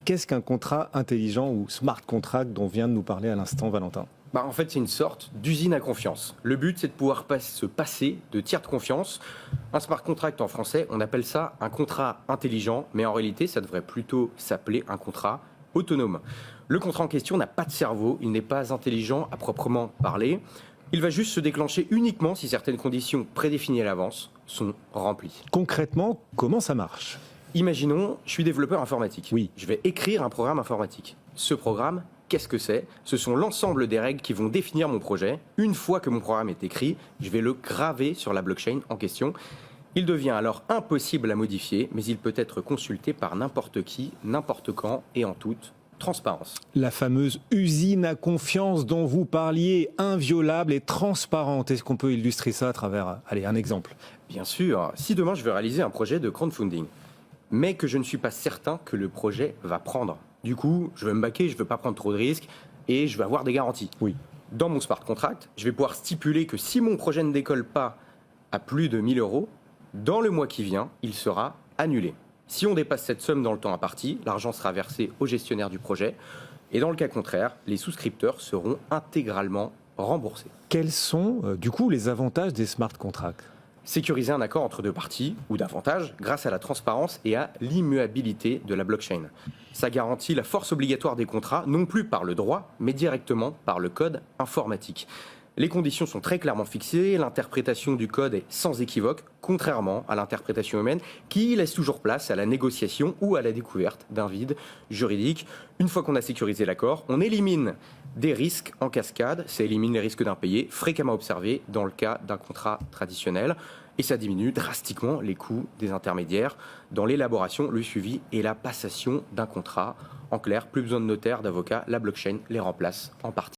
Qu'est-ce qu'un contrat intelligent ou smart contract dont vient de nous parler à l'instant Valentin? En fait, c'est une sorte d'usine à confiance. Le but, c'est de pouvoir se passer de tiers de confiance. Un smart contract en français, on appelle ça un contrat intelligent, mais en réalité, ça devrait plutôt s'appeler un contrat autonome. Le contrat en question n'a pas de cerveau, il n'est pas intelligent à proprement parler. Il va juste se déclencher uniquement si certaines conditions prédéfinies à l'avance sont remplies. Concrètement, comment ça marche? Imaginons, je suis développeur informatique. Oui. Je vais écrire un programme informatique. Ce programme, qu'est-ce que c'est? Ce sont l'ensemble des règles qui vont définir mon projet. Une fois que mon programme est écrit, je vais le graver sur la blockchain en question. Il devient alors impossible à modifier, mais il peut être consulté par n'importe qui, n'importe quand et en toute transparence. La fameuse usine à confiance dont vous parliez, inviolable et transparente. Est-ce qu'on peut illustrer ça à travers, un exemple? Bien sûr, si demain je veux réaliser un projet de crowdfunding, mais que je ne suis pas certain que le projet va prendre. Du coup, je veux me baquer, je ne veux pas prendre trop de risques et je veux avoir des garanties. Oui. Dans mon smart contract, je vais pouvoir stipuler que si mon projet ne décolle pas à plus de 1000 euros, dans le mois qui vient, il sera annulé. Si on dépasse cette somme dans le temps imparti, l'argent sera versé au gestionnaire du projet et dans le cas contraire, les souscripteurs seront intégralement remboursés. Quels sont, du coup, les avantages des smart contracts? Sécuriser un accord entre deux parties, ou davantage, grâce à la transparence et à l'immuabilité de la blockchain. Ça garantit la force obligatoire des contrats, non plus par le droit, mais directement par le code informatique. Les conditions sont très clairement fixées, l'interprétation du code est sans équivoque, contrairement à l'interprétation humaine qui laisse toujours place à la négociation ou à la découverte d'un vide juridique. Une fois qu'on a sécurisé l'accord, on élimine des risques en cascade, ça élimine les risques d'impayés fréquemment observés dans le cas d'un contrat traditionnel et ça diminue drastiquement les coûts des intermédiaires dans l'élaboration, le suivi et la passation d'un contrat. En clair, plus besoin de notaire, d'avocat, la blockchain les remplace en partie.